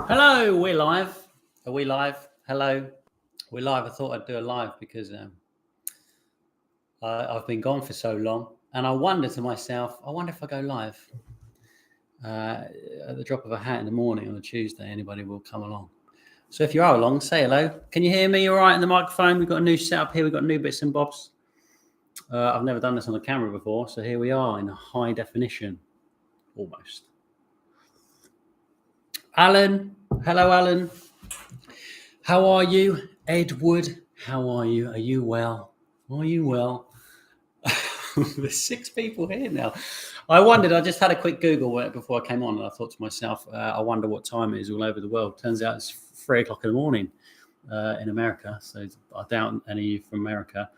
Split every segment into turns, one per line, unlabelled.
Hello, we're live. Are we live? Hello, we're live. I thought I'd do a live because I've been gone for so long, and I wonder to myself, I wonder if I go live at the drop of a hat in the morning on a Tuesday, anybody will come along. So if you are along, say hello. Can you hear me all right in the microphone? We've got a new setup here. We've got new bits and bobs. I've never done this on the camera before, so here we are in a high definition, almost. Alan, hello, Alan. How are you? Edward, how are you? Are you well? Are you well? There's 6 people here now. I wondered, I just had a quick Google before I came on, and I thought to myself, I wonder what time it is all over the world. Turns out it's 3 o'clock in the morning in America, so I doubt any of you from America.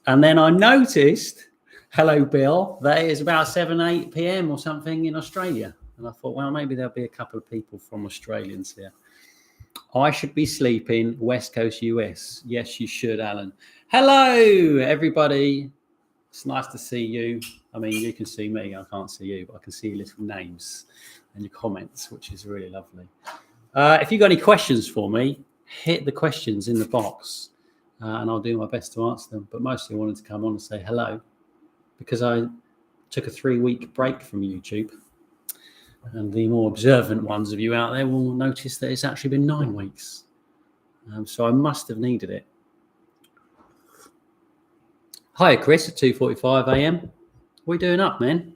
And then I noticed, hello, Bill, that it is about 7, 8 p.m. or something in Australia. And I thought, well, maybe there'll be a couple of people from Australians here. I should be sleeping West Coast US. Yes, you should, Alan. Hello, everybody. It's nice to see you. I mean, you can see me. I can't see you, but I can see your little names and your comments, which is really lovely. If you've got any questions for me, hit the questions in the box and I'll do my best to answer them. But mostly I wanted to come on and say hello because I took a 3-week break from YouTube. And the more observant ones of you out there will notice that it's actually been 9 weeks. So I must have needed it. Hi, Chris, at 2:45 a.m. What are you doing up, man?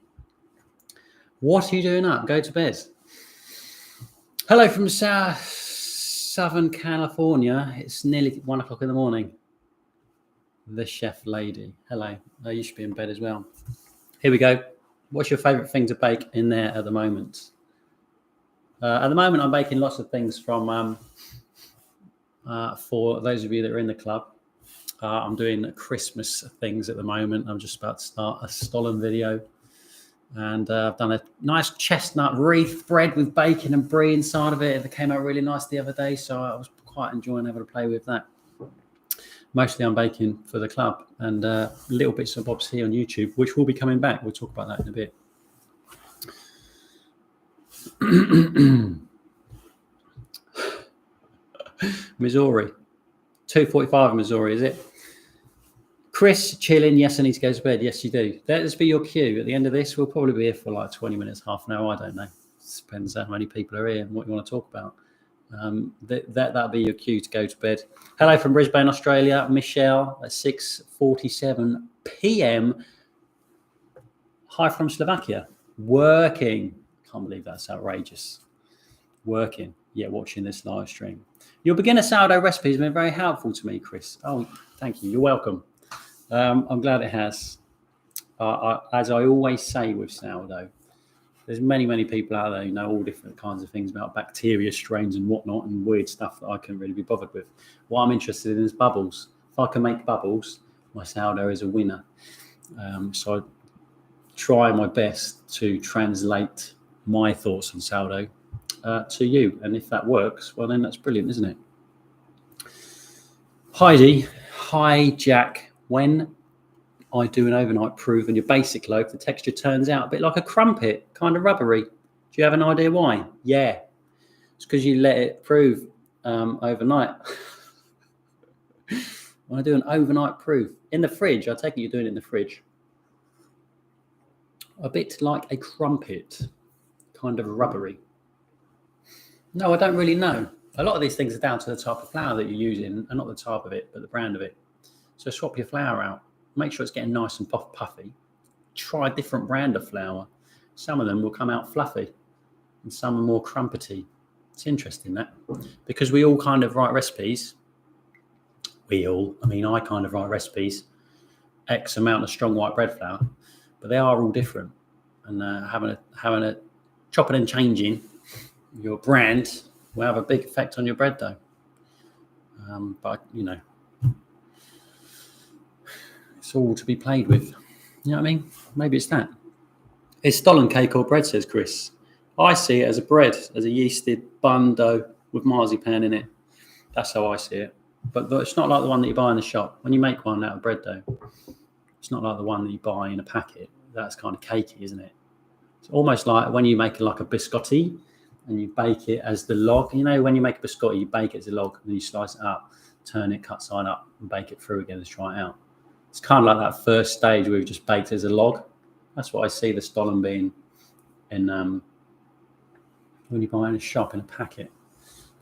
What are you doing up? Go to bed. Hello from Southern California. It's nearly 1 o'clock in the morning. The chef lady. Hello. Oh, you should be in bed as well. Here we go. What's your favourite thing to bake in there at the moment? At the moment, I'm baking lots of things from, for those of you that are in the club. I'm doing Christmas things at the moment. I'm just about to start a Stollen video. And I've done a nice chestnut wreath bread with bacon and brie inside of it. It came out really nice the other day, so I was quite enjoying having to play with that. Mostly I'm baking for the club and little bits and bobs here on YouTube, which will be coming back. We'll talk about that in a bit. Missouri. 2:45 in Missouri, is it? Chris, chilling. Yes, I need to go to bed. Yes, you do. Let's be your cue. At the end of this, we'll probably be here for like 20 minutes, half an hour. I don't know. It depends how many people are here and what you want to talk about. That'll be your cue to go to bed. Hello from Brisbane, Australia. Michelle at 6:47 p.m. Hi from Slovakia. Working. Can't believe that's outrageous. Working. Yeah, watching this live stream. Your beginner sourdough recipe has been very helpful to me, Chris. Oh, thank you. You're welcome. I'm glad it has. As I always say with sourdough, there's many people out there who know all different kinds of things about bacteria strains and whatnot and weird stuff that I couldn't really be bothered with. What I'm interested in is bubbles. If I can make bubbles, my sourdough is a winner. So I try my best to translate my thoughts on sourdough to you. And if that works, well, then that's brilliant, isn't it? Heidi, hi, Jack. When I do an overnight proof on your basic loaf, the texture turns out a bit like a crumpet, kind of rubbery. Do you have an idea why? Yeah, it's because you let it prove overnight. When I do an overnight proof in the fridge, I take it you're doing it in the fridge. A bit like a crumpet, kind of rubbery. No, I don't really know. A lot of these things are down to the type of flour that you're using, and not the type of it, but the brand of it. So swap your flour out. Make sure it's getting nice and puffy. Try a different brand of flour. Some of them will come out fluffy and some are more crumpety. It's interesting that because we all kind of write recipes. I kind of write recipes, X amount of strong white bread flour, but they are all different. And having a chopping and changing your brand will have a big effect on your bread dough. But, it's all to be played with. You know what I mean? Maybe it's that. It's Stollen cake or bread, says Chris. I see it as a bread, as a yeasted bun dough with marzipan in it. That's how I see it. But it's not like the one that you buy in the shop. When you make one out of bread dough, it's not like the one that you buy in a packet. That's kind of cakey, isn't it? It's almost like when you make like a biscotti, and you bake it as the log. You know, when you make a biscotti, you bake it as a log, and then you slice it up, turn it, cut side up, and bake it through again to try it out. It's kind of like that first stage where we've just baked as a log. That's what I see the stollen being in when you buy it in a shop in a packet.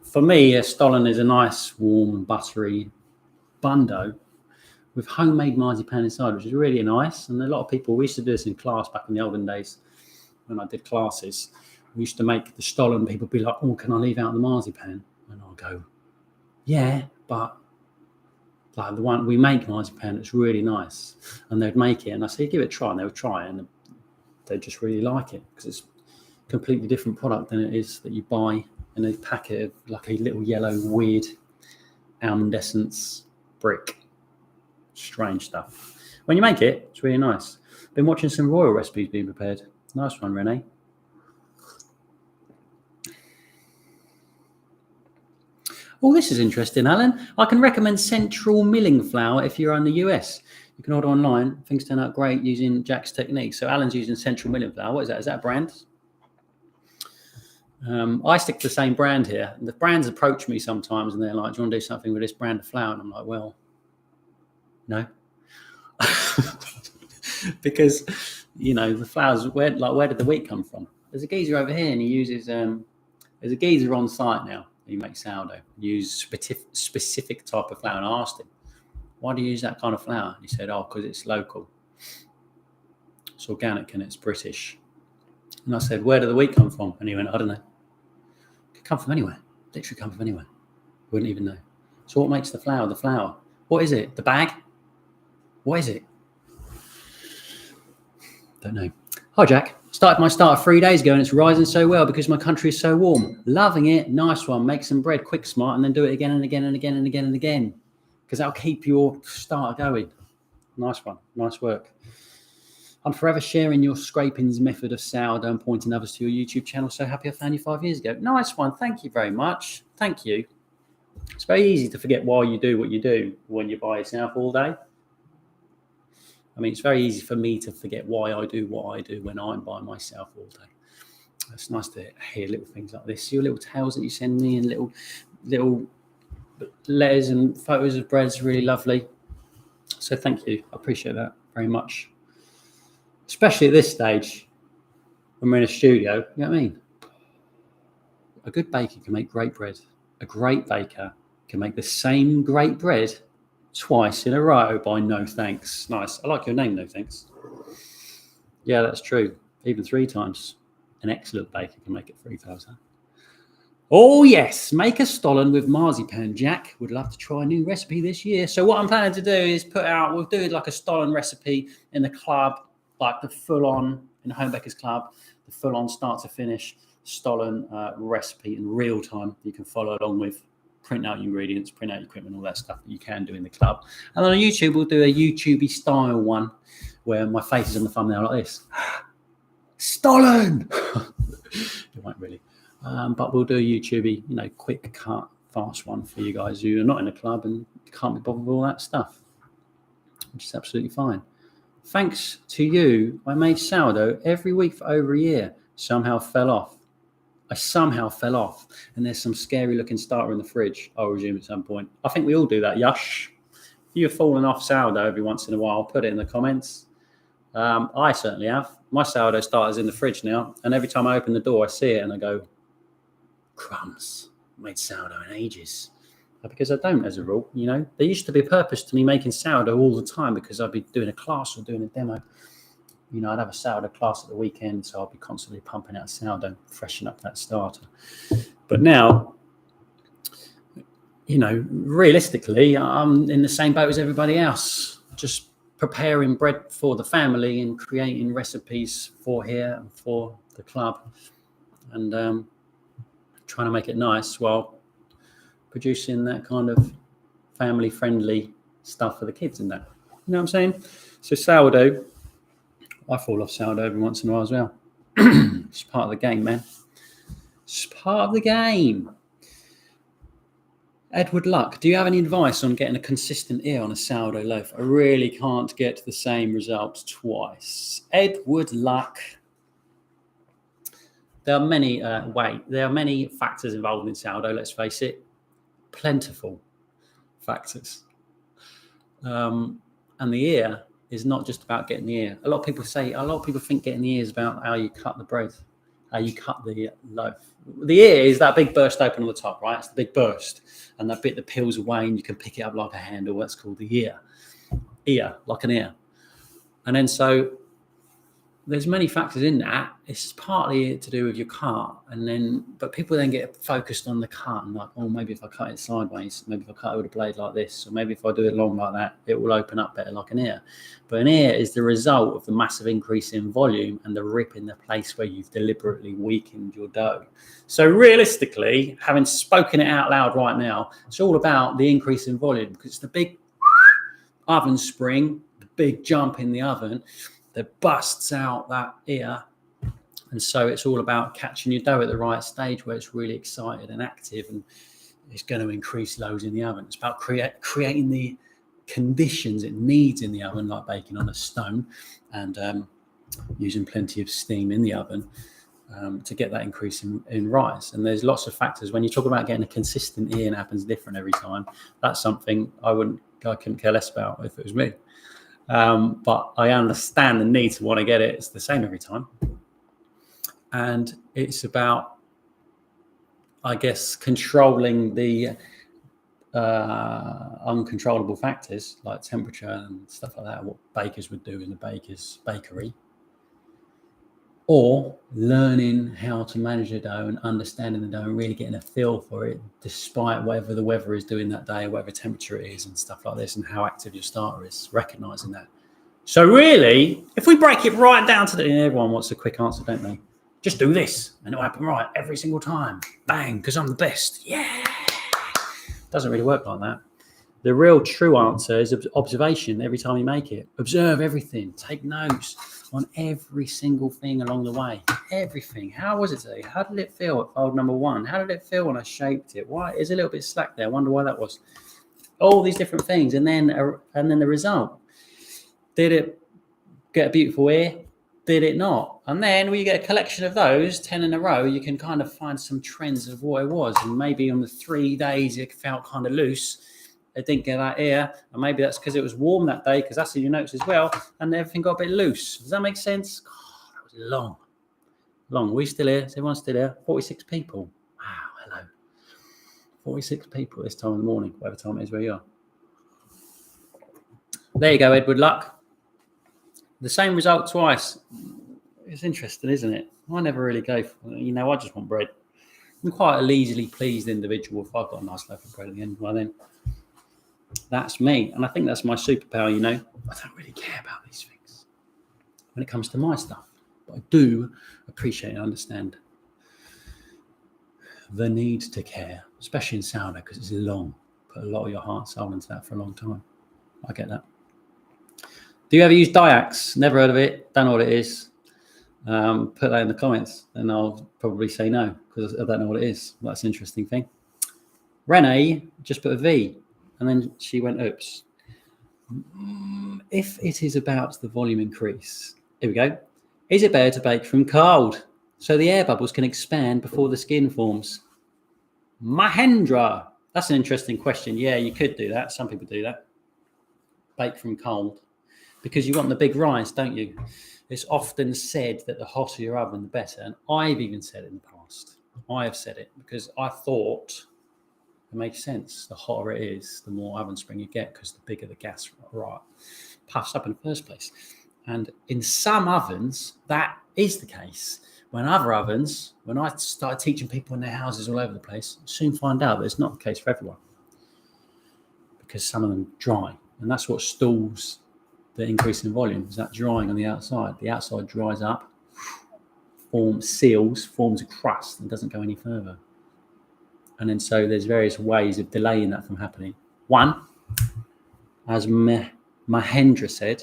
For me, a stollen is a nice, warm, buttery bun dough with homemade marzipan inside, which is really nice. And a lot of people, we used to do this in class back in the olden days when I did classes. We used to make the stollen. People be like, "Oh, can I leave out the marzipan?" And I'll go, "Yeah, but like the one we make marzipan, it's really nice." And they'd make it, and I say, "Give it a try," and they would try it, and they just really like it because it's a completely different product than it is that you buy in a packet of like a little yellow weird almond essence brick. Strange stuff. When you make it, it's really nice. Been watching some royal recipes being prepared. Nice one, Renee. Oh, this is interesting, Alan. I can recommend Central Milling Flour if you're in the US. You can order online. Things turn out great using Jack's technique. So Alan's using Central Milling Flour. What is that? Is that a brand? I stick to the same brand here. The brands approach me sometimes and they're like, "Do you want to do something with this brand of flour?" And I'm like, "Well, no." Because, you know, the flours, where did the wheat come from? There's a geezer over here and he uses, there's a geezer on site now. He makes sourdough. He uses specific type of flour. And I asked him, "Why do you use that kind of flour?" And he said, "Oh, because it's local. It's organic and it's British." And I said, "Where did the wheat come from?" And he went, "I don't know. It could come from anywhere. Literally come from anywhere. Wouldn't even know." So what makes the flour the flour? What is it? The bag? What is it? Don't know. Hi, Jack. Started my starter 3 days ago and it's rising so well because my country is so warm. Loving it. Nice one. Make some bread, quick, smart, and then do it again and again and again and again and again because that'll keep your starter going. Nice one. Nice work. I'm forever sharing your scrapings method of sourdough and pointing others to your YouTube channel. So happy I found you 5 years ago. Nice one. Thank you very much. Thank you. It's very easy to forget why you do what you do when you're by yourself all day. I mean, it's very easy for me to forget why I do what I do when I'm by myself all day. It's nice to hear little things like this. Your little tales that you send me and little letters and photos of bread is really lovely. So thank you. I appreciate that very much. Especially at this stage when we're in a studio, you know what I mean? A good baker can make great bread. A great baker can make the same great bread twice in a row by No Thanks. Nice. I like your name, No Thanks. Yeah, that's true. Even 3 times. An excellent baker can make it 3 times. Huh? Oh, yes. Make a stollen with marzipan, Jack. Would love to try a new recipe this year. So what I'm planning to do is we'll do like a stollen recipe in the club, like the full-on, in the Home Bakers Club, the full-on start to finish stollen recipe in real time you can follow along with. Print out your ingredients, print out your equipment, all that stuff that you can do in the club. And on YouTube, we'll do a YouTubey style one where my face is on the thumbnail like this. Stollen! It won't really. But we'll do a YouTubey, quick cut, fast one for you guys who are not in the club and can't be bothered with all that stuff, which is absolutely fine. Thanks to you, I made sourdough every week for over a year. I somehow fell off, and there's some scary looking starter in the fridge. I'll resume at some point. I think we all do that, Yush. If you've fallen off sourdough every once in a while, put it in the comments. I certainly have. My sourdough starter's in the fridge now, and every time I open the door, I see it and I go, crumbs, I made sourdough in ages. Because I don't, as a rule, There used to be a purpose to me making sourdough all the time because I'd be doing a class or doing a demo. I'd have a sourdough class at the weekend, so I'd be constantly pumping out sourdough, freshen up that starter. But now, realistically, I'm in the same boat as everybody else, just preparing bread for the family and creating recipes for here and for the club and trying to make it nice while producing that kind of family-friendly stuff for the kids and that. You know what I'm saying? So sourdough, I fall off sourdough every once in a while as well. It's part of the game, man. It's part of the game. Edward Luck, do you have any advice on getting a consistent ear on a sourdough loaf? I really can't get the same result twice. Edward Luck. there are many factors involved in sourdough. Let's face it, plentiful factors. And the ear is not just about getting the ear. A lot of people think getting the ear is about how you cut the bread, how you cut the loaf. The ear is that big burst open on the top, right? It's the big burst, and that bit that peels away, and you can pick it up like a handle. That's called the ear. Ear, like an ear. And then so there's many factors in that. It's partly to do with your cut, but people then get focused on the cut and like, oh, maybe if I cut it sideways, maybe if I cut it with a blade like this, or maybe if I do it long like that, it will open up better like an ear. But an ear is the result of the massive increase in volume and the rip in the place where you've deliberately weakened your dough. So realistically, having spoken it out loud right now, it's all about the increase in volume, because it's the big oven spring, the big jump in the oven that busts out that ear. And so it's all about catching your dough at the right stage where it's really excited and active, and it's going to increase loads in the oven. It's about creating the conditions it needs in the oven, like baking on a stone, and using plenty of steam in the oven to get that increase in rise. And there's lots of factors. When you talk about getting a consistent ear and it happens different every time, that's something I couldn't care less about if it was me. But I understand the need to want to get it. It's the same every time. And it's about, I guess, controlling the uncontrollable factors like temperature and stuff like that, what bakers would do in the bakery. Or learning how to manage the dough and understanding the dough and really getting a feel for it, despite whatever the weather is doing that day, whatever temperature it is and stuff like this, and how active your starter is, recognizing that. So really, if we break it right down to everyone wants a quick answer, don't they? Just do this and it'll happen right every single time. Bang, because I'm the best. Yeah. Doesn't really work like that. The real true answer is observation every time you make it. Observe everything. Take notes on every single thing along the way. Everything. How was it today? How did it feel at fold number 1? How did it feel when I shaped it? Why is a little bit slack there? I wonder why that was. All these different things, and then the result. Did it get a beautiful ear? Did it not? And then when you get a collection of those, 10 in a row, you can kind of find some trends of what it was. And maybe on the 3 days it felt kind of loose. It didn't get that ear, and maybe that's because it was warm that day, because that's in your notes as well, and everything got a bit loose. Does that make sense? God, that was long. Are we still here? Is everyone still here? 46 people. Wow, hello. 46 people this time in the morning, whatever time it is where you are. There you go, Edward Luck. The same result twice. It's interesting, isn't it? I never really go for, I just want bread. I'm quite an easily pleased individual. If I've got a nice loaf of bread at the end, well then, that's me. And I think that's my superpower, I don't really care about these things when it comes to my stuff. But I do appreciate and understand the need to care, especially in sourdough, because it's long. Put a lot of your heart and soul into that for a long time. I get that. Do you ever use Diax? Never heard of it. Don't know what it is. Put that in the comments and I'll probably say no, because I don't know what it is. That's an interesting thing. Renee just put a V and then she went, oops. If it is about the volume increase, here we go. Is it better to bake from cold so the air bubbles can expand before the skin forms? Mahendra, that's an interesting question. Yeah, you could do that. Some people do that. Bake from cold. Because you want the big rise, don't you? It's often said that the hotter your oven, the better. And I've even said it in the past. I have said it because I thought it makes sense. The hotter it is, the more oven spring you get, because the bigger the gas puffs up in the first place. And in some ovens, that is the case. When other ovens, when I started teaching people in their houses all over the place, soon find out that it's not the case for everyone. Because some of them dry. And that's what stalls the increase in volume, is that drying on the outside. The outside dries up, forms a crust, and doesn't go any further. And then so there's various ways of delaying that from happening. One, as Mahendra said,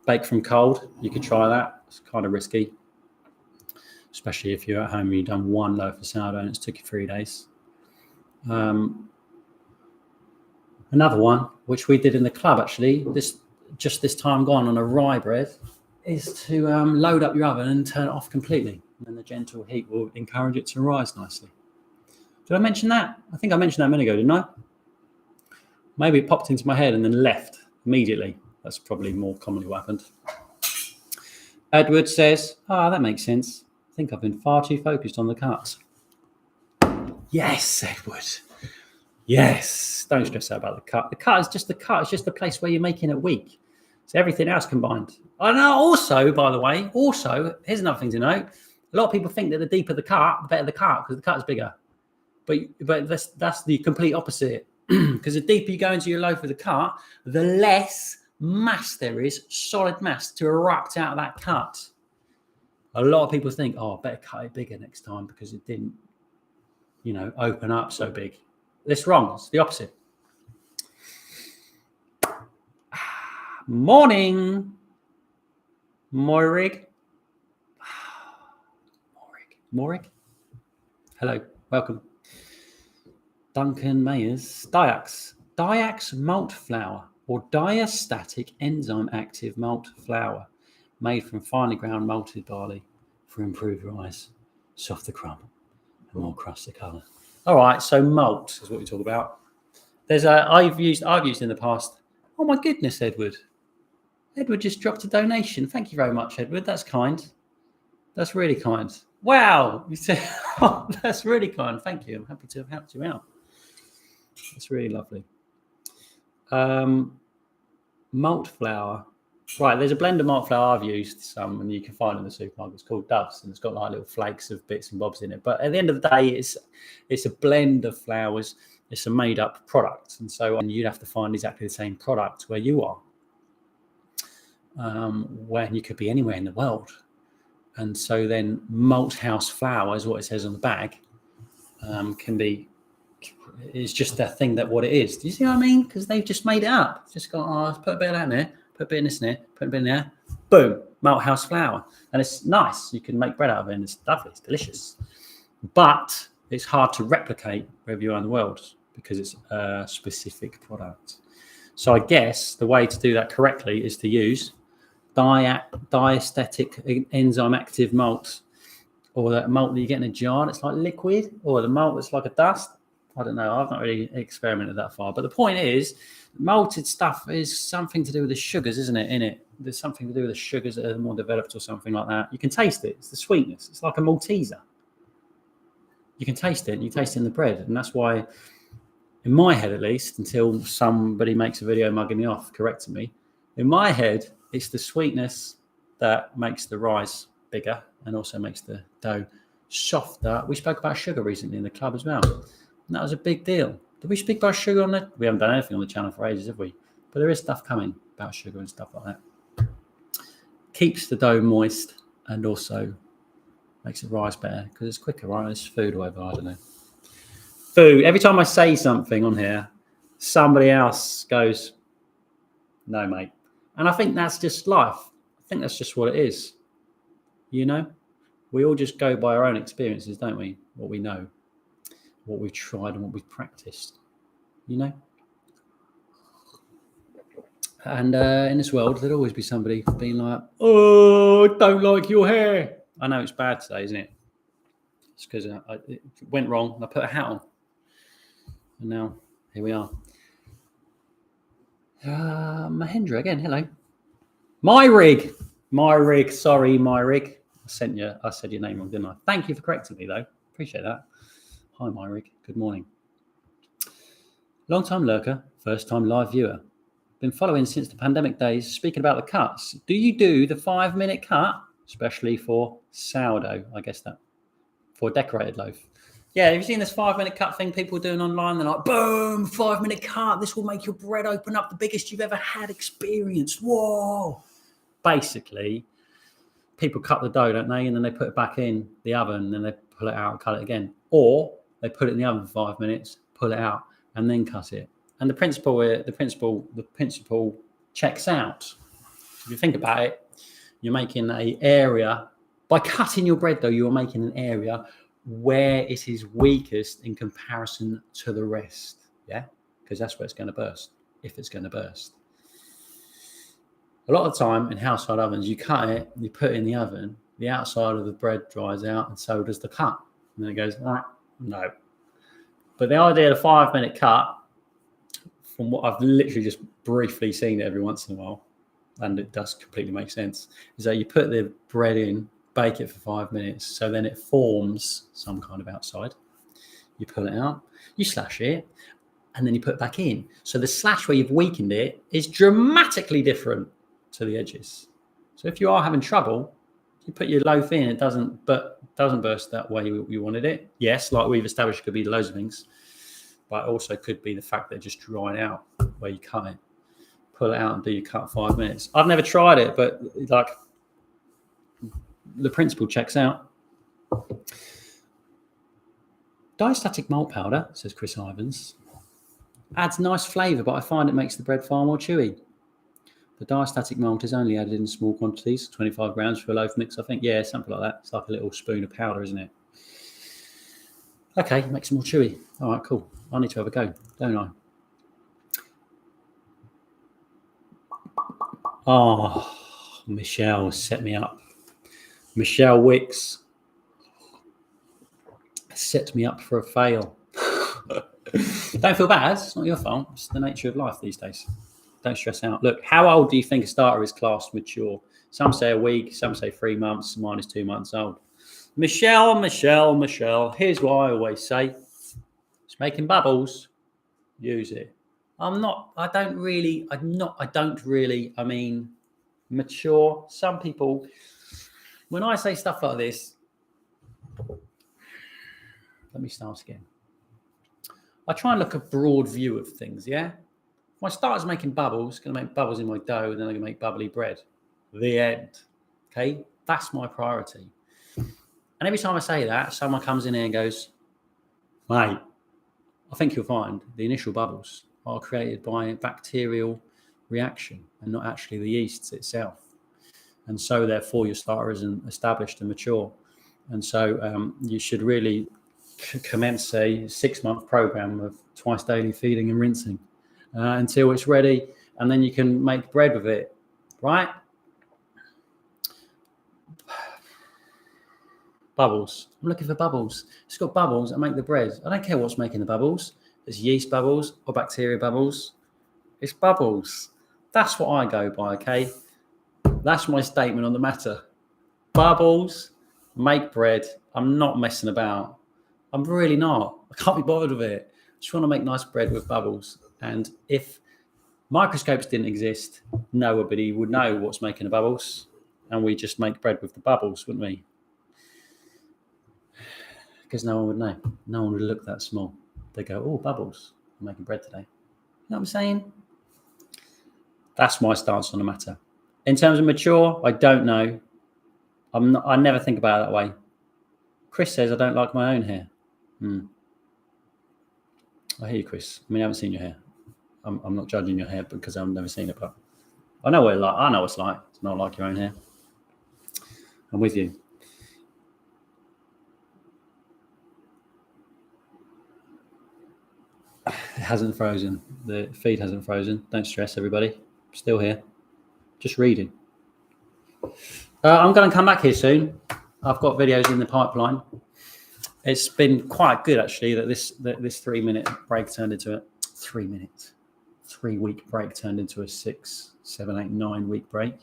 bake from cold. You could try that. It's kind of risky, especially if you're at home and you've done one loaf of sourdough and it's took you 3 days. Another one, which we did in the club actually, this time gone on a rye bread, is to load up your oven and turn it off completely. And then the gentle heat will encourage it to rise nicely. Did I mention that? I think I mentioned that a minute ago, didn't I? Maybe it popped into my head and then left immediately. That's probably more commonly what happened. Edward says, that makes sense. I think I've been far too focused on the cuts. Yes, Edward. Yes. Don't stress out about the cut. The cut is just the cut. It's just the place where you're making it weak. It's everything else combined. I know also, by the way, here's another thing to note. A lot of people think that the deeper the cut, the better the cut, because the cut is bigger. But that's the complete opposite. Because the deeper you go into your loaf with the cut, the less mass there is, solid mass, to erupt out of that cut. A lot of people think, better cut it bigger next time because it didn't, open up so big. That's wrong. It's the opposite. Morning, Morig. Hello, welcome. Duncan Mayers. Diax malt flour or diastatic enzyme active malt flour made from finely ground malted barley for improved rise, softer crumb, and more crusty colour. All right, so malt is what we talk about. I've used in the past. Oh my goodness, Edward. Edward just dropped a donation. Thank you very much, Edward. That's kind. That's really kind. Wow. You said, that's really kind. Thank you. I'm happy to have helped you out. That's really lovely. Malt flour. Right, there's a blend of malt flour I've used some, and you can find in the supermarket. It's called Dove's, and it's got like little flakes of bits and bobs in it. But at the end of the day, it's a blend of flours. It's a made-up product, and so you'd have to find exactly the same product where you are. Where you could be anywhere in the world. And so then malt house flour is what it says on the bag, it's just that thing that what it is. Do you see what I mean? Because they've just made it up. Just got, let's put a bit of that in there, put a bit in this in there, put a bit in there, boom, malt house flour. And it's nice. You can make bread out of it and it's lovely, it's delicious. But it's hard to replicate wherever you are in the world because it's a specific product. So I guess the way to do that correctly is to use diastatic enzyme active malt, or that malt that you get in a jar that's like liquid, or the malt that's like a dust. I don't know. I've not really experimented that far. But the point is, malted stuff is something to do with the sugars, isn't it? In it, there's something to do with the sugars that are more developed or something like that. You can taste it. It's the sweetness. It's like a Malteser. You can taste it, and you taste it in the bread. And that's why, in my head at least, until somebody makes a video mugging me off, correcting me, in my head, it's the sweetness that makes the rise bigger and also makes the dough softer. We spoke about sugar recently in the club as well. And that was a big deal. Did we speak about sugar on that? We haven't done anything on the channel for ages, have we? But there is stuff coming about sugar and stuff like that. Keeps the dough moist and also makes it rise better because it's quicker, right? It's food or whatever, I don't know. Food. Every time I say something on here, somebody else goes, no, mate. And I think that's just life. I think that's just what it is. We all just go by our own experiences, don't we? What we know, what we've tried and what we've practiced, And in this world, there'll always be somebody being like, oh, I don't like your hair. I know it's bad today, isn't it? It's because it went wrong and I put a hat on. And now, here we are. Mahendra again, hello. Myrig. Sorry, Myrig. I said your name wrong, didn't I? Thank you for correcting me, though. Appreciate that. Hi, Myrig. Good morning. Long-time lurker, first-time live viewer. Been following since the pandemic days. Speaking about the cuts, do you do the 5-minute cut, especially for sourdough? I guess that for a decorated loaf. Yeah, have you seen this 5-minute cut thing people are doing online? They're like, boom, 5-minute cut. This will make your bread open up the biggest you've ever had experience. Whoa. Basically, people cut the dough, don't they? And then they put it back in the oven, and then they pull it out and cut it again. Or they put it in the oven for 5 minutes, pull it out, and then cut it. And the principle checks out. If you think about it, you're making an area. By cutting your bread, though, you are making an area where it is weakest in comparison to the rest. Yeah? Because that's where it's going to burst, if it's going to burst. A lot of the time in household ovens, you cut it, you put it in the oven, the outside of the bread dries out, and so does the cut. And then it goes, no. But the idea of the 5-minute cut, from what I've literally just briefly seen it every once in a while, and it does completely make sense, is that you put the bread in, bake it for 5 minutes, so then it forms some kind of outside. You pull it out, you slash it, and then you put it back in. So the slash where you've weakened it is dramatically different to the edges. So if you are having trouble, you put your loaf in, it doesn't burst that way you wanted it. Yes, like we've established, it could be loads of things, but it also could be the fact that it just dried out where you cut it. Pull it out and do your cut 5 minutes. I've never tried it, but like the principle checks out. Diastatic malt powder, says Chris Ivans, adds nice flavour, but I find it makes the bread far more chewy. The diastatic malt is only added in small quantities, 25 grams for a loaf mix, I think. Yeah, something like that. It's like a little spoon of powder, isn't it? Okay, makes it more chewy. All right, cool. I need to have a go, don't I? Oh, Michelle set me up. Michelle Wicks set me up for a fail. Don't feel bad. It's not your fault. It's the nature of life these days. Don't stress out. Look, how old do you think a starter is classed mature? Some say a week, some say 3 months. Mine is 2 months old. Michelle. Here's what I always say. It's making bubbles. Use it. I mean, mature. Some people, when I say stuff like this, let me start again. I try and look at a broad view of things, yeah? My starter's making bubbles, going to make bubbles in my dough, and then I'm going to make bubbly bread. The end. Okay? That's my priority. And every time I say that, someone comes in here and goes, mate, I think you'll find the initial bubbles are created by a bacterial reaction and not actually the yeast itself. And so, therefore, your starter isn't established and mature. And so you should really commence a 6-month program of twice daily feeding and rinsing until it's ready, and then you can make bread with it, right? Bubbles. I'm looking for bubbles. It's got bubbles. I make the bread. I don't care what's making the bubbles. It's yeast bubbles or bacteria bubbles. It's bubbles. That's what I go by, okay? That's my statement on the matter. Bubbles, make bread. I'm not messing about. I'm really not. I can't be bothered with it. I just want to make nice bread with bubbles. And if microscopes didn't exist, nobody would know what's making the bubbles. And we just make bread with the bubbles, wouldn't we? Because no one would know. No one would look that small. They go, oh, bubbles. I'm making bread today. You know what I'm saying? That's my stance on the matter. In terms of mature, I don't know. I never think about it that way. Chris says I don't like my own hair. I hear you, Chris. I mean, I haven't seen your hair. I'm not judging your hair because I've never seen it, but I know what it's like. I know what it's like to not like your own hair. I'm with you. It hasn't frozen. The feed hasn't frozen. Don't stress, everybody. Still here. Just reading. I'm going to come back here soon. I've got videos in the pipeline. It's been quite good, actually, that this 3-minute break turned into a 3-week break turned into a 6, 7, 8, 9-week break,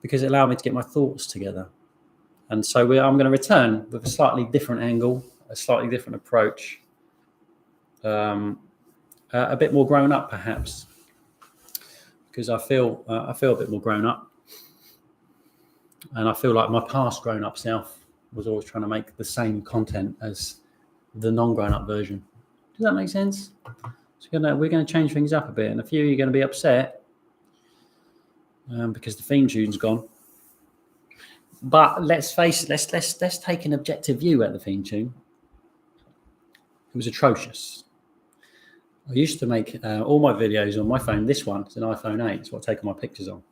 because it allowed me to get my thoughts together. And so I'm going to return with a slightly different angle, a slightly different approach, a bit more grown up, perhaps, because I feel a bit more grown up, and I feel like my past grown up self was always trying to make the same content as the non-grown up version. Does that make sense? So we're going to change things up a bit, and a few of you are going to be upset because the theme tune's gone. But let's face it, let's take an objective view at the theme tune. It was atrocious. I used to make all my videos on my phone. This one, it's an iPhone 8. It's what I take all my pictures on.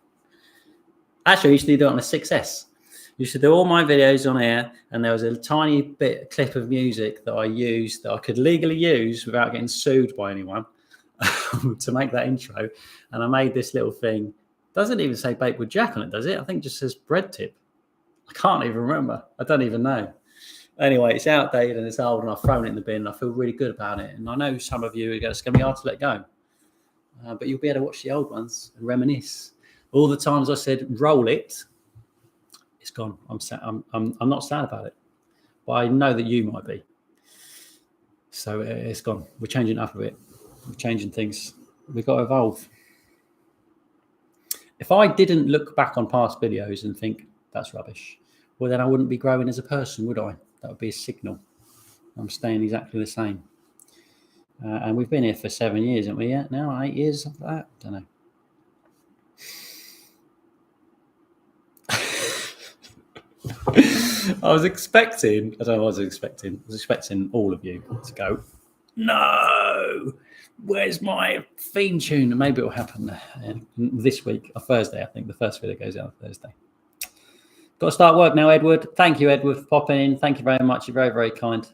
Actually, I used to do it on a 6S. I used to do all my videos on air, and there was a tiny clip of music that I used that I could legally use without getting sued by anyone to make that intro. And I made this little thing. Doesn't even say Baked with Jack on it, does it? I think it just says bread tip. I can't even remember. I don't even know. Anyway, it's outdated and it's old, and I've thrown it in the bin. And I feel really good about it. And I know some of you, it's going to be hard to let go. But you'll be able to watch the old ones and reminisce. All the times I said, roll it, it's gone. I'm not sad about it. But I know that you might be. So it's gone. We're changing it up a bit. We're changing things. We've got to evolve. If I didn't look back on past videos and think that's rubbish, well, then I wouldn't be growing as a person, would I? That would be a signal. I'm staying exactly the same. And we've been here for 7 years, haven't we? Yet now 8 years, something like that. I don't know. I was expecting all of you to go, no, where's my theme tune? Maybe it'll happen this week, or Thursday, I think. The first video goes out on Thursday. Got to start work now, Edward. Thank you, Edward, for popping in. Thank you very much. You're very, very kind.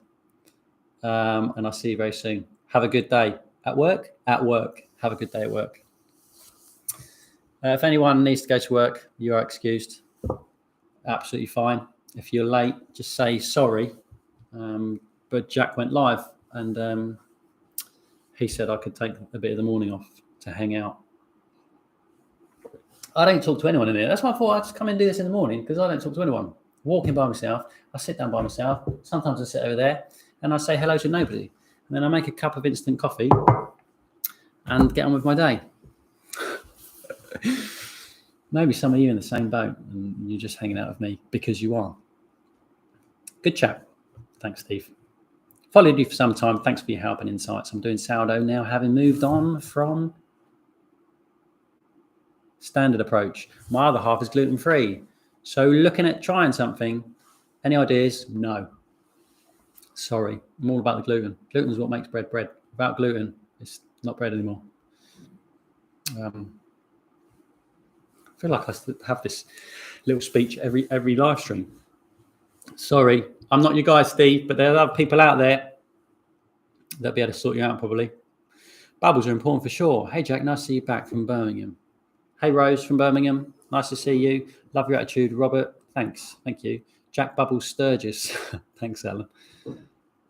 And I'll see you very soon. Have a good day. At work? At work. Have a good day at work. If anyone needs to go to work, you are excused. Absolutely fine. If you're late, just say sorry. But Jack went live, and he said I could take a bit of the morning off to hang out. I don't talk to anyone in here. That's why I thought I'd just come and do this in the morning, because I don't talk to anyone. Walking by myself, I sit down by myself. Sometimes I sit over there and I say hello to nobody. And then I make a cup of instant coffee and get on with my day. Maybe some of you in the same boat and you're just hanging out with me because you are. Good chat. Thanks, Steve. Followed you for some time. Thanks for your help and insights. I'm doing sourdough now, having moved on from standard approach. My other half is gluten-free. So looking at trying something, any ideas? No. Sorry, I'm all about the gluten. Gluten is what makes bread bread. Without gluten, it's not bread anymore. I feel like I have this little speech every live stream. Sorry, I'm not your guy, Steve, but there are other people out there that'll be able to sort you out probably. Bubbles are important for sure. Hey, Jack, nice to see you back from Birmingham. Hey, Rose from Birmingham. Nice to see you. Love your attitude, Robert. Thanks. Thank you. Jack Bubbles Sturgis. Thanks, Alan.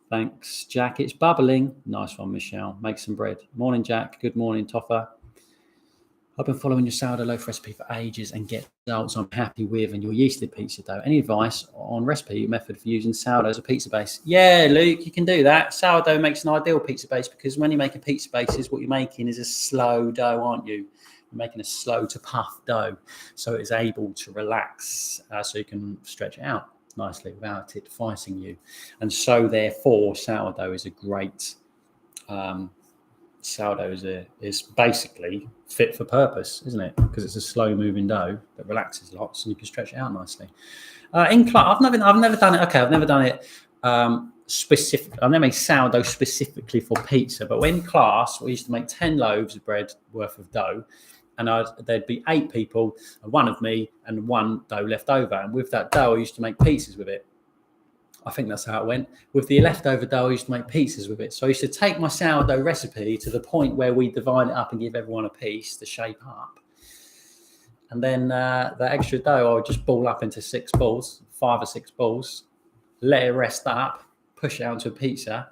Thanks, Jack. It's bubbling. Nice one, Michelle. Make some bread. Morning, Jack. Good morning, Toffer. I've been following your sourdough loaf recipe for ages and get results I'm happy with, and your yeasted pizza dough. Any advice on recipe method for using sourdough as a pizza base? Yeah, Luke, you can do that. Sourdough makes an ideal pizza base because when you make a pizza base, what you're making is a slow dough, aren't you? You're making a slow to puff dough, so it's able to relax, so you can stretch it out nicely without it fighting you. And so, therefore, sourdough is a great. Sourdough is basically fit for purpose, isn't it? Because it's a slow moving dough that relaxes lots and you can stretch it out nicely. In class, I've never done it. Okay, I've never done it specifically. I've never made sourdough specifically for pizza. But when in class, we used to make 10 loaves of bread worth of dough, and there'd be 8 people, and one of me, and one dough left over. And with that dough, I used to make pizzas with it. I think that's how it went. With the leftover dough, I used to make pizzas with it. So I used to take my sourdough recipe to the point where we divide it up and give everyone a piece to shape up. And then the extra dough, I would just ball up into 6 balls, 5 or 6 balls, let it rest up, push it out into a pizza,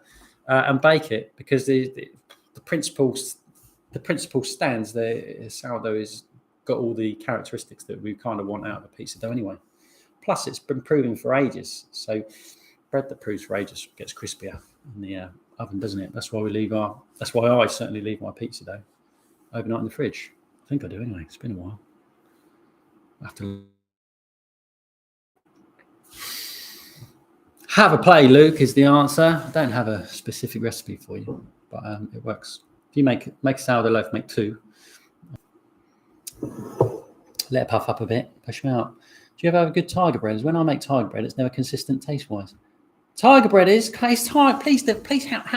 and bake it. Because the principle stands. The sourdough has got all the characteristics that we kind of want out of a pizza dough anyway. Plus, it's been proven for ages. So bread that proves for ages gets crispier in the oven, doesn't it? That's why I certainly leave my pizza dough overnight in the fridge. I think I do anyway. It's been a while. I have to have a play, Luke, is the answer. I don't have a specific recipe for you, but it works. If you make a sourdough loaf, make 2. Let it puff up a bit, push them out. Do you ever have a good tiger bread? When I make tiger bread, it's never consistent taste-wise. Tiger bread is, please help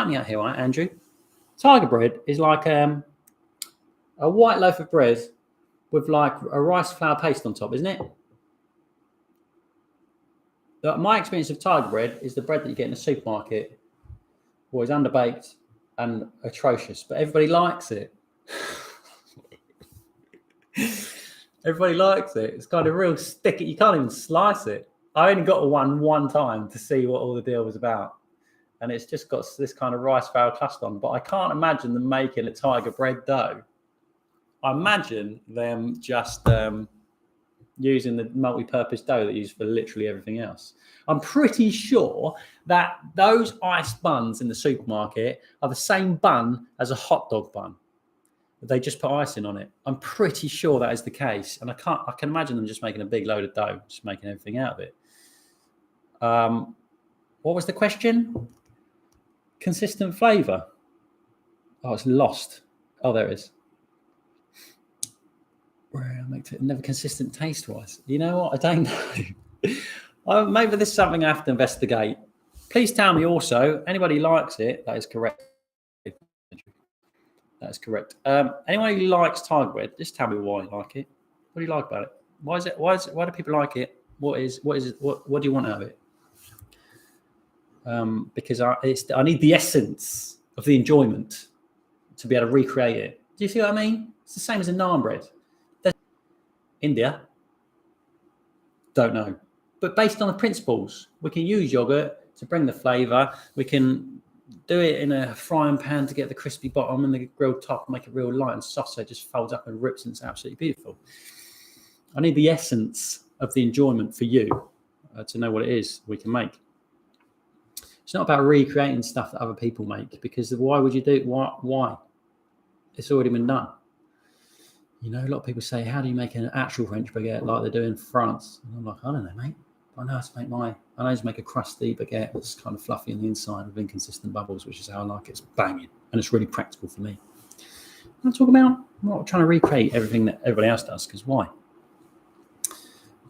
me out here, right, Andrew? Tiger bread is like a white loaf of bread with like a rice flour paste on top, isn't it? My experience of tiger bread is the bread that you get in the supermarket, always underbaked and atrocious, but everybody likes it. Everybody likes it. It's kind of real sticky. You can't even slice it. I only got one time to see what all the deal was about. And it's just got this kind of rice flour crust on. But I can't imagine them making a tiger bread dough. I imagine them just using the multi-purpose dough that you use for literally everything else. I'm pretty sure that those iced buns in the supermarket are the same bun as a hot dog bun. They just put icing on it. I'm pretty sure that is the case. And I can imagine them just making a big load of dough, just making everything out of it. What was the question? Consistent flavour. Oh, it's lost. Oh, there it is. Well, makes it never consistent taste-wise. You know what? I don't know. Maybe this is something I have to investigate. Please tell me also, anybody who likes it, that is correct. That is correct. Anyone who likes tiger bread, just tell me why you like it. What do you like about it? Why do people like it? What is it? What do you want out of it? Because I need the essence of the enjoyment to be able to recreate it. Do you see what I mean? It's the same as a naan bread. India, don't know. But based on the principles, we can use yogurt to bring the flavour. We can do it in a frying pan to get the crispy bottom and the grilled top, make it real light and soft so it just folds up and rips and it's absolutely beautiful. I need the essence of the enjoyment for you to know what it is we can make. It's not about recreating stuff that other people make, because why would you do it? Why? It's already been done. You know, a lot of people say, how do you make an actual French baguette like they do in France? And I'm like, I don't know, mate. I know how to make a crusty baguette that's kind of fluffy on the inside with inconsistent bubbles, which is how I like it. It's banging. And it's really practical for me. I'm not trying to recreate everything that everybody else does, because why?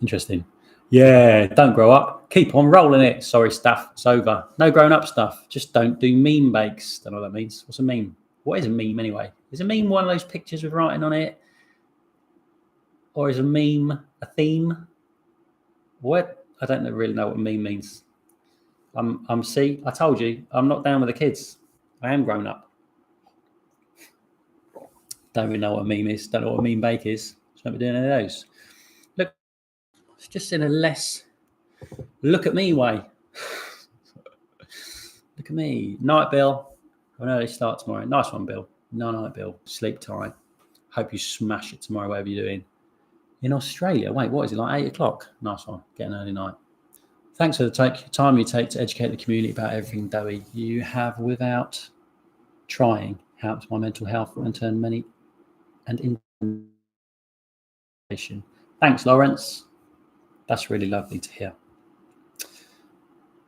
Interesting. Yeah, don't grow up. Keep on rolling it. Sorry, stuff. It's over. No grown up stuff. Just don't do meme bakes. Don't know what that means. What's a meme? What is a meme anyway? Is a meme one of those pictures with writing on it? Or is a meme a theme? What? I don't really know what a meme means. See, I told you, I'm not down with the kids. I am grown up. Don't really know what a meme is. Don't know what a meme bake is. Shouldn't be doing any of those. Look, it's just in a less look at me way. Look at me. Night, Bill. An early start tomorrow. Nice one, Bill. Night, Bill. Sleep tight. Hope you smash it tomorrow, whatever you're doing. In Australia, wait, what is it, like 8 o'clock? Nice one, get an early night. Thanks for the time you take to educate the community about everything, Dowie. You have, without trying, helped my mental health and turned many and information. Thanks, Lawrence. That's really lovely to hear. At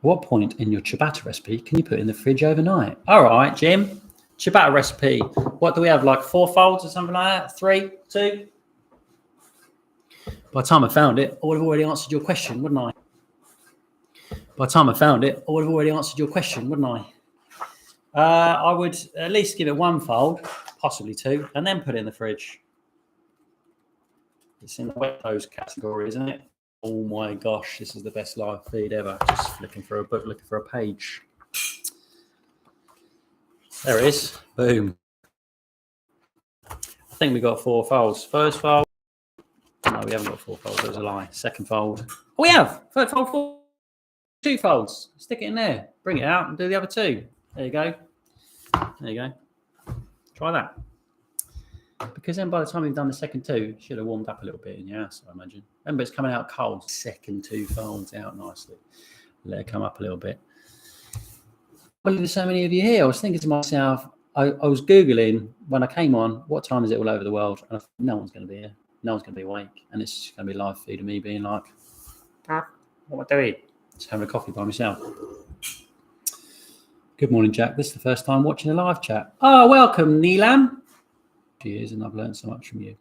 what point in your ciabatta recipe can you put in the fridge overnight? All right, Jim. Ciabatta recipe. What do we have, like 4 folds or something like that? 3, 2? By the time I found it, I would have already answered your question, wouldn't I? I would at least give it 1 fold, possibly 2, and then put it in the fridge. It's in the wet clothes category, isn't it? Oh my gosh, this is the best live feed ever. Just flicking through a book, looking for a page. There it is. Boom. I think we got 4 folds. First fold. No, we haven't got 4 folds. That was a lie. Second fold. Oh, we have. Third fold, 4. 2 folds. Stick it in there. Bring it out and do the other 2. There you go. Try that. Because then by the time we've done the second 2, it should have warmed up a little bit in your house, I imagine. Remember, it's coming out cold. Second 2 folds out nicely. Let it come up a little bit. Well, there's so many of you here. I was thinking to myself, I was Googling when I came on, what time is it all over the world? And I thought, no one's going to be here. No one's going to be awake. And it's just going to be live feed of me being like, what am I doing? Just having a coffee by myself. Good morning, Jack. This is the first time watching a live chat. Oh, welcome, Neelam. Cheers, and I've learned so much from you.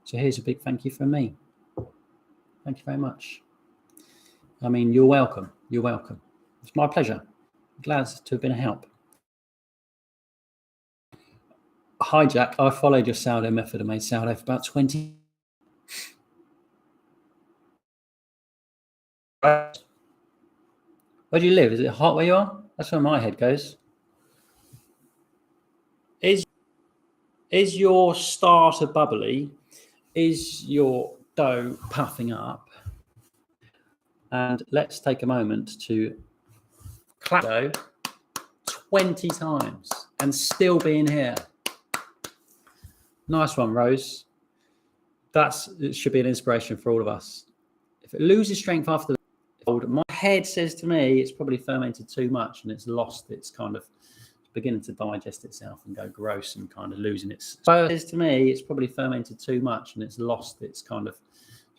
So here's a big thank you from me. Thank you very much. I mean, you're welcome. You're welcome. It's my pleasure. Glad to have been a help. Hi, Jack. I followed your sourdough method and made sourdough for about 20. Where do you live? Is it hot where you are? That's where my head goes. Is your starter bubbly? Is your dough puffing up? And let's take a moment to clap 20 times and still being here. Nice one, Rose. It should be an inspiration for all of us. If it loses strength after the cold, my head says to me it's probably fermented too much and it's lost its kind of beginning to digest itself and go gross and kind of losing its. So it says to me it's probably fermented too much and it's lost its kind of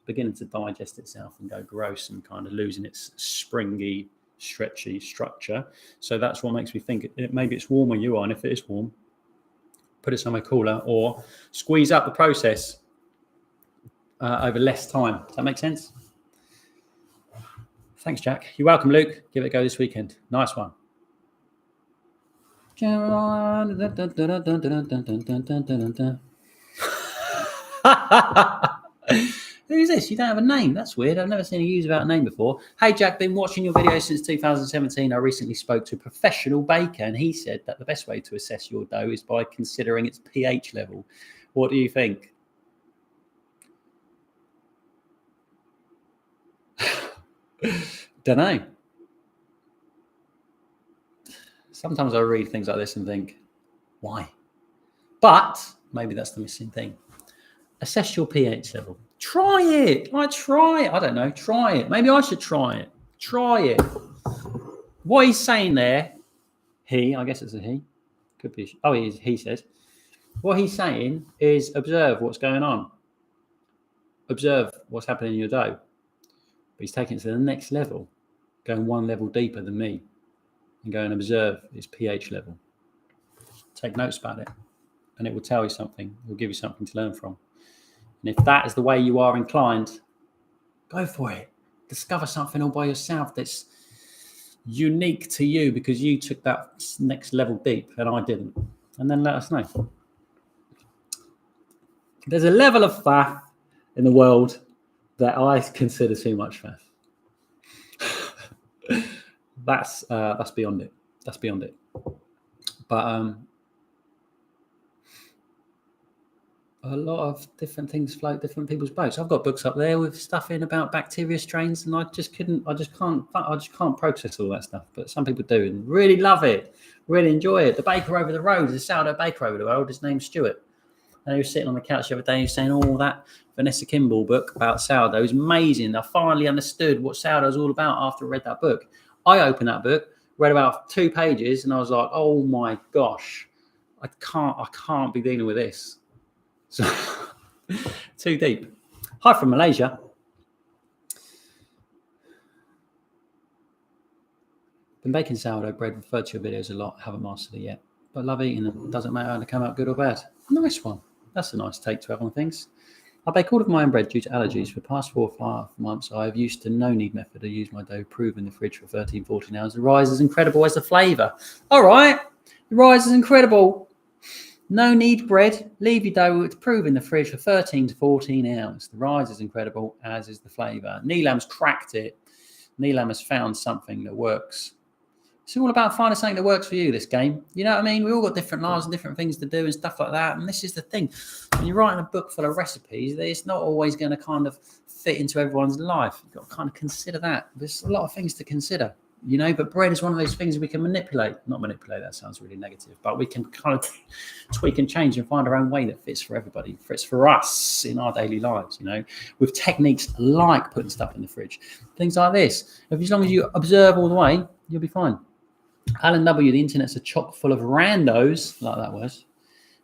beginning to digest itself and go gross and kind of losing its springy, stretchy structure. So that's what makes me think maybe it's warm where you are, and if it is warm, put it somewhere cooler or squeeze up the process over less time. Does that make sense? Thanks, Jack. You're welcome, Luke. Give it a go this weekend. Nice one. Who's this? You don't have a name. That's weird. I've never seen you use without a name before. Hey, Jack, been watching your videos since 2017. I recently spoke to a professional baker, and he said that the best way to assess your dough is by considering its pH level. What do you think? Don't know. Sometimes I read things like this and think, why? But maybe that's the missing thing. Assess your pH level. Try it. Try it. I don't know. Try it. Maybe I should try it. Try it. What he's saying there, I guess it's a he. Could be. Oh, he says. What he's saying is observe what's going on. Observe what's happening in your dough. But he's taking it to the next level, going one level deeper than me, and go and observe its pH level. Take notes about it, and it will tell you something. It will give you something to learn from. And if that is the way you are inclined, go for it. Discover something all by yourself that's unique to you because you took that next level deep and I didn't. And then let us know. There's a level of faff in the world that I consider too much faff. That's beyond it. That's beyond it. But a lot of different things float different people's boats. I've got books up there with stuff in about bacteria strains, and I just can't process all that stuff. But some people do and really love it, really enjoy it. The baker over the road, the sourdough baker over the road, his name's Stuart. And he was sitting on the couch the other day, he was saying, that Vanessa Kimball book about sourdough is amazing. I finally understood what sourdough is all about after I read that book. I opened that book, read about 2 pages, and I was like, oh my gosh, I can't be dealing with this. So too deep. Hi from Malaysia. Been baking sourdough bread, referred to your videos a lot, haven't mastered it yet. But love eating them. Doesn't matter how they come out good or bad. Nice one. That's a nice take to have on things. I bake all of my own bread due to allergies. For the past 4 or 5 months, I have used the no-knead method. I use my dough proof in the fridge for 13, 14 hours. The rise is incredible as the flavour. All right. The rise is incredible. No knead bread. Leave your dough to prove in the fridge for 13 to 14 hours. The rise is incredible, as is the flavour. Neelam's cracked it. Neelam has found something that works. It's all about finding something that works for you, this game. You know what I mean? We all got different lives and different things to do and stuff like that. And this is the thing. When you're writing a book full of recipes, it's not always going to kind of fit into everyone's life. You've got to kind of consider that. There's a lot of things to consider. But bread is one of those things we can manipulate. Not manipulate, that sounds really negative, but we can kind of tweak and change and find our own way that fits for everybody, fits for us in our daily lives, with techniques like putting stuff in the fridge, things like this. As long as you observe all the way, you'll be fine. Alan W., the internet's a chock full of randos, like that was,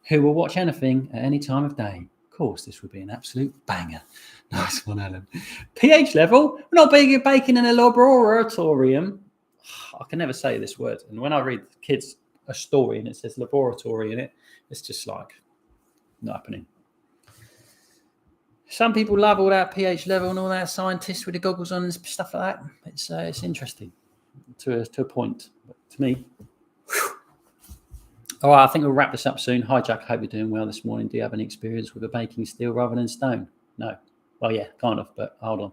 who will watch anything at any time of day. Of course, this would be an absolute banger. Nice one, Alan. pH level? We're not baking in a laboratorium. I can never say this word. And when I read kids a story and it says laboratory in it, it's just like not happening. Some people love all that pH level and all that, scientists with the goggles on and stuff like that. It's interesting to a point. But to me, all right, I think we'll wrap this up soon. Hi, Jack. I hope you're doing well this morning. Do you have any experience with a baking steel rather than stone? No. Well, yeah, kind of, but hold on.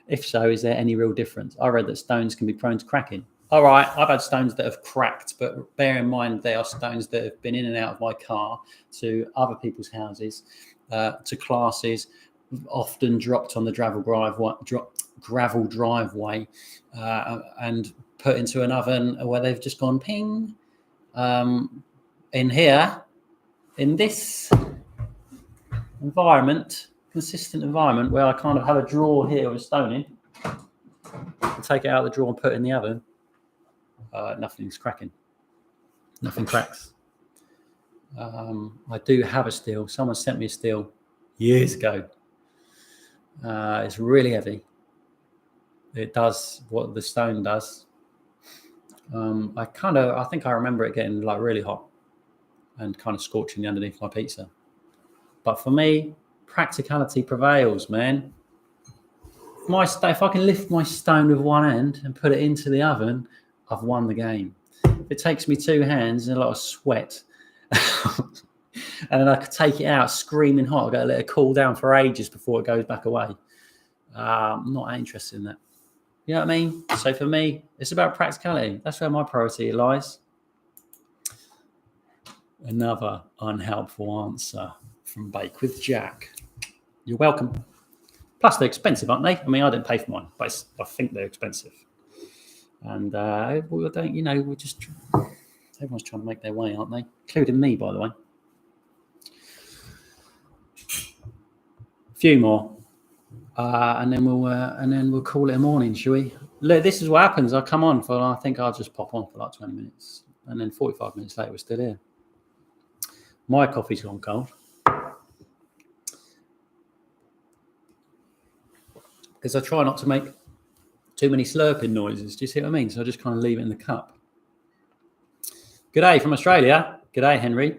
If so, is there any real difference? I read that stones can be prone to cracking. All right, I've had stones that have cracked, but bear in mind they are stones that have been in and out of my car to other people's houses, to classes, often dropped on the gravel gravel driveway and put into an oven where they've just gone ping. In here, in this environment, consistent environment where I kind of have a drawer here with a stone in, I take it out of the drawer and put it in the oven. Nothing's cracking. Nothing cracks. I do have a steel. Someone sent me a steel years ago. It's really heavy. It does what the stone does. I think I remember it getting like really hot and kind of scorching the underneath my pizza. But for me, practicality prevails, man. If I can lift my stone with one hand and put it into the oven, I've won the game. If it takes me two hands and a lot of sweat, and then I could take it out screaming hot, I've got to let it cool down for ages before it goes back away. I'm not interested in that. You know what I mean? So for me, it's about practicality. That's where my priority lies. Another unhelpful answer from Bake with Jack. You're welcome. Plus, they're expensive, aren't they? I mean, I didn't pay for mine, but I think they're expensive. And everyone's trying to make their way, aren't they? Including me, by the way. A few more. And then we'll call it a morning, shall we? Look, this is what happens. I come on I think I'll just pop on for like 20 minutes, and then 45 minutes later we're still here. My coffee's gone cold because I try not to make too many slurping noises. Do you see what I mean? So I just kind of leave it in the cup. G'day from Australia. G'day, Henry.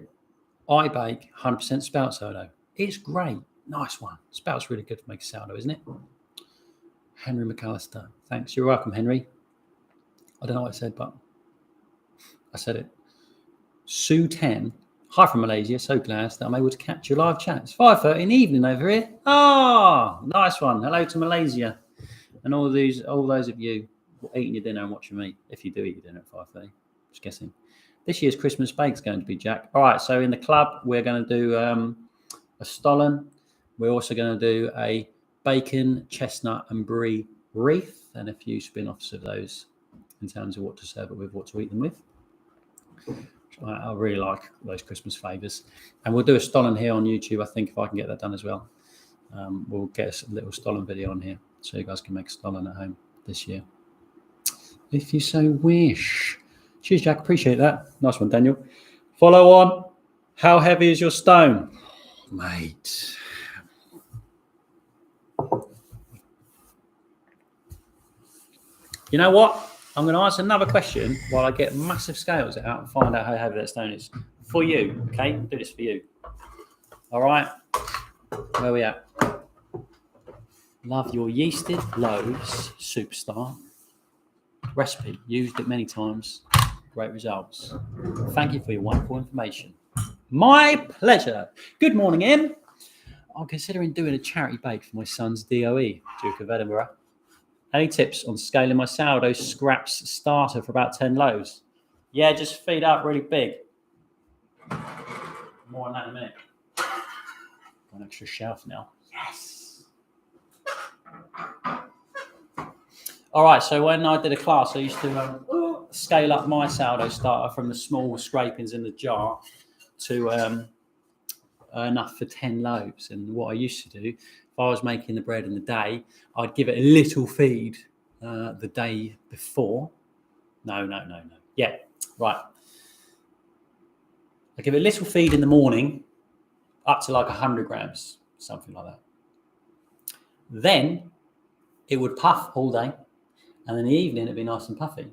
I bake 100% spout sourdough. It's great. Nice one. Spout's really good to make sourdough, isn't it? Henry McAllister. Thanks. You're welcome, Henry. I don't know what I said, but I said it. Sue 10. Hi from Malaysia. So glad that I'm able to catch your live chat. It's 5:30 in the evening over here. Nice one. Hello to Malaysia. And all those of you eating your dinner and watching me, if you do eat your dinner at 5:30. Just guessing. This year's Christmas bake's going to be, Jack. All right. So in the club, we're going to do a stollen. We're also going to do a bacon, chestnut, and brie wreath, and a few spin-offs of those in terms of what to serve it with, what to eat them with. I really like those Christmas favours. And we'll do a stollen here on YouTube, I think, if I can get that done as well. We'll get a little stollen video on here so you guys can make a stollen at home this year, if you so wish. Cheers, Jack. Appreciate that. Nice one, Daniel. Follow on. How heavy is your stone? Mate. You know what? I'm going to answer another question while I get massive scales out and find out how heavy that stone is. For you, okay? I'll do this for you. All right? Where are we at? Love your yeasted loaves, superstar. Recipe. Used it many times. Great results. Thank you for your wonderful information. My pleasure. Good morning, Em. I'm considering doing a charity bake for my son's DOE, Duke of Edinburgh. Any tips on scaling my sourdough scraps starter for about 10 loaves? Yeah, just feed up really big. More on that in a minute. Got an extra shelf now. Yes. All right, so when I did a class, I used to scale up my sourdough starter from the small scrapings in the jar to enough for 10 loaves. And what I used to do, if I was making the bread in the day, I'd give it a little feed the day before. No. Yeah, right. I give it a little feed in the morning, up to like 100 grams, something like that. Then it would puff all day, and in the evening it'd be nice and puffy.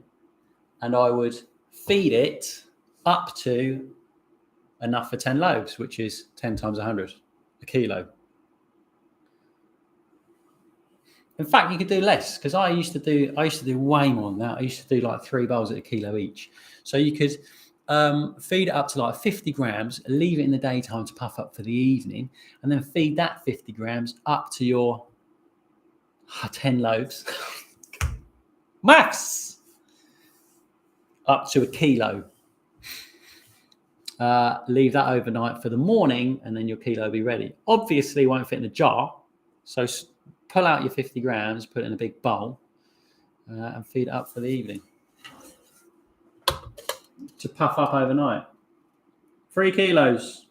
And I would feed it up to enough for 10 loaves, which is 10 times 100, a kilo. In fact, you could do less, because I used to do way more than that. I used to do like 3 bowls at a kilo each. So you could feed it up to like 50 grams, leave it in the daytime to puff up for the evening, and then feed that 50 grams up to your 10 loaves. Maths! Up to a kilo. Leave that overnight for the morning, and then your kilo will be ready. Obviously, it won't fit in a jar, so pull out your 50 grams, put it in a big bowl, and feed it up for the evening. To puff up overnight. 3 kilos.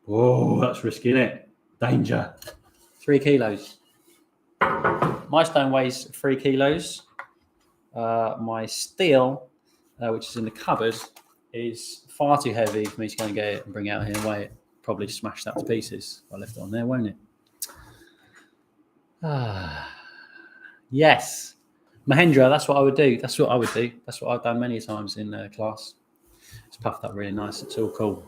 Oh, that's risky, isn't it? Danger. 3 kilos. My stone weighs 3 kilos. My steel, which is in the cupboard, is far too heavy for me to go and get it and bring it out here and weigh it. Probably smash that to pieces. I left it on there, won't it? Yes. Mahendra, that's what I would do. That's what I've done many times in class. It's puffed up really nice. It's all cool.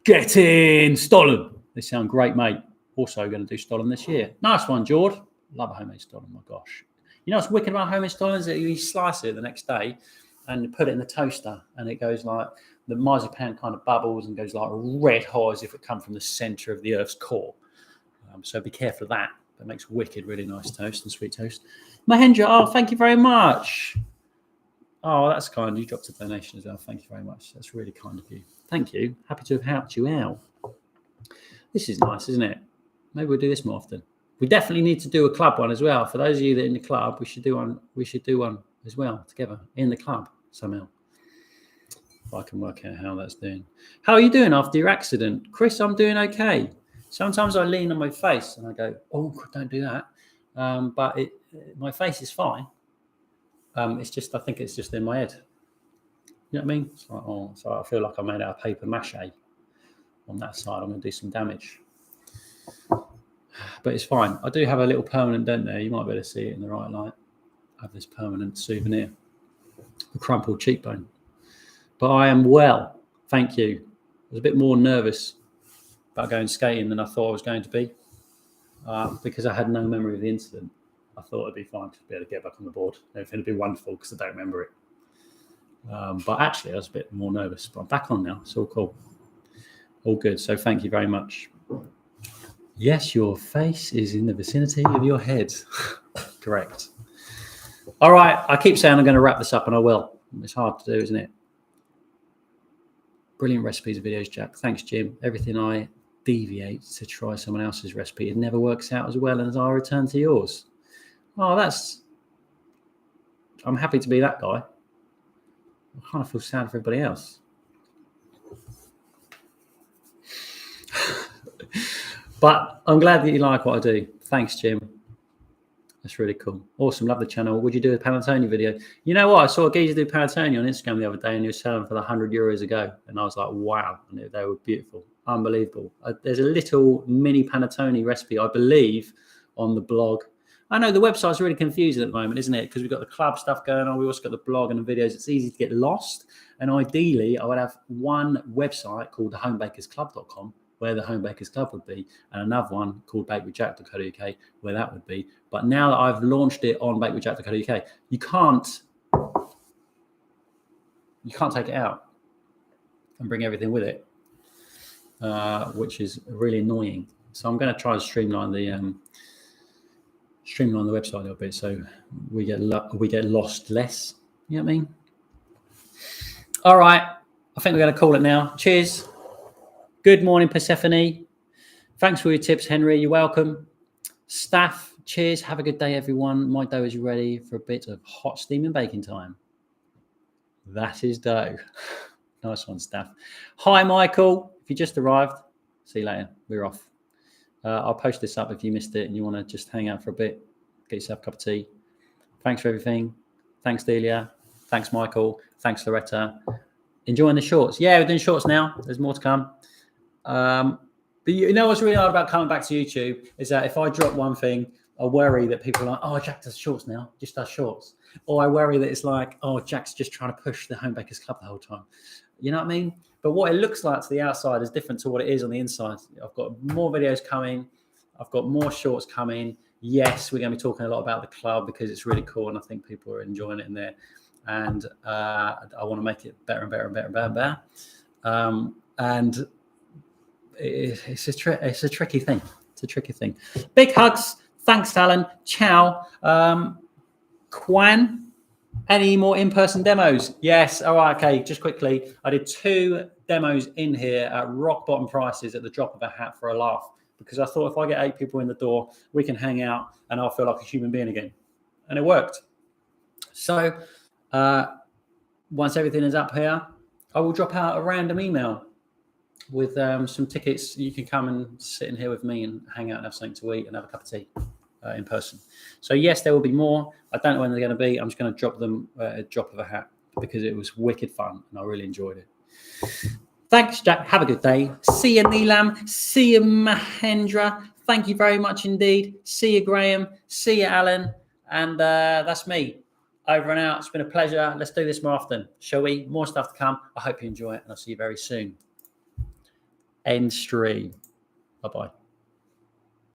Get in, Stollen. They sound great, mate. Also going to do Stollen this year. Nice one, George. Love a homemade Stollen, my gosh. You know what's wicked about homemade Stollen is that you slice it the next day and put it in the toaster, and it goes like the marzipan kind of bubbles and goes like red hot as if it come from the center of the Earth's core. So be careful of that. That makes wicked, really nice toast and sweet toast. Mahendra, oh, thank you very much. Oh, that's kind. You dropped a donation as well. Thank you very much. That's really kind of you. Thank you. Happy to have helped you out. This is nice, isn't it? Maybe we'll do this more often. We definitely need to do a club one as well. For those of you that are in the club, we should do one. We should do one as well together in the club somehow. If I can work out how that's doing. How are you doing after your accident, Chris? I'm doing okay. Sometimes I lean on my face and I go, "Oh, don't do that." But my face is fine. It's just, I think it's just in my head. You know what I mean? It's like, oh, so I feel like I made out of paper mache on that side. I'm going to do some damage. But it's fine. I do have a little permanent dent there. You might be able to see it in the right light. I have this permanent souvenir, a crumpled cheekbone. But I am well, thank you. I was a bit more nervous about going skating than I thought I was going to be because I had no memory of the incident. I thought it'd be fine to be able to get back on the board. Everything would be wonderful because I don't remember it. But actually, I was a bit more nervous. But I'm back on now. It's all cool. All good. So thank you very much. Yes, your face is in the vicinity of your head. Correct. All right. I keep saying I'm going to wrap this up, and I will. It's hard to do, isn't it? Brilliant recipes and videos, Jack. Thanks, Jim. Everything I deviate to try someone else's recipe, it never works out as well as I return to yours. Oh, I'm happy to be that guy. I kind of feel sad for everybody else. But I'm glad that you like what I do. Thanks, Jim. That's really cool. Awesome. Love the channel. Would you do a panettone video? You know what? I saw a geezer do panettone on Instagram the other day, and he was selling for the €100 a go. And I was like, wow. And they were beautiful. Unbelievable. There's a little mini panettone recipe, I believe, on the blog. I know the website's really confusing at the moment, isn't it? Because we've got the club stuff going on. We also got the blog and the videos. It's easy to get lost. And ideally, I would have one website called thehomebakersclub.com, where the Home Bakers Club would be, and another one called bakewithjack.co.uk, where that would be. But now that I've launched it on bakewithjack.co.uk, you can't take it out and bring everything with it, which is really annoying. So I'm going to try to streamline the website a little bit so we get lost less. You know what I mean? All right. I think we're going to call it now. Cheers. Good morning, Persephone. Thanks for your tips, Henry. You're welcome. Staff, cheers. Have a good day, everyone. My dough is ready for a bit of hot steaming baking time. That is dough. Nice one, Staff. Hi, Michael. If you just arrived, see you later. We're off. I'll post this up if you missed it and you want to just hang out for a bit, get yourself a cup of tea. Thanks for everything. Thanks, Delia. Thanks, Michael. Thanks, Loretta. Enjoying the shorts. Yeah, we're doing shorts now. There's more to come. But you know what's really hard about coming back to YouTube is that if I drop one thing, I worry that people are like, oh, Jack does shorts now, just does shorts. Or I worry that it's like, oh, Jack's just trying to push the Home Bakers Club the whole time. You know what I mean? But what it looks like to the outside is different to what it is on the inside. I've got more videos coming. I've got more shorts coming. Yes, we're going to be talking a lot about the club because it's really cool and I think people are enjoying it in there. And I want to make it better and better and better and better and better. And it's a tricky thing. It's a tricky thing. Big hugs. Thanks, Alan. Ciao. Kwan, any more in-person demos? Yes. All right. Okay. Just quickly, I did 2 demos in here at rock bottom prices at the drop of a hat for a laugh. because I thought if I get 8 people in the door, we can hang out and I'll feel like a human being again. And it worked. So once everything is up here, I will drop out a random email with some tickets. You can come and sit in here with me and hang out and have something to eat and have a cup of tea in person. So yes, there will be more. I don't know when they're going to be. I'm just going to drop them a drop of a hat because it was wicked fun and I really enjoyed it. Thanks, Jack. Have a good day. See you, Neelam. See you, Mahendra. Thank you very much indeed. See you, Graham. See you, Alan. And that's me. Over and out. It's been a pleasure. Let's do this more often, shall we? More stuff to come. I hope you enjoy it, and I'll see you very soon. End stream. Bye-bye.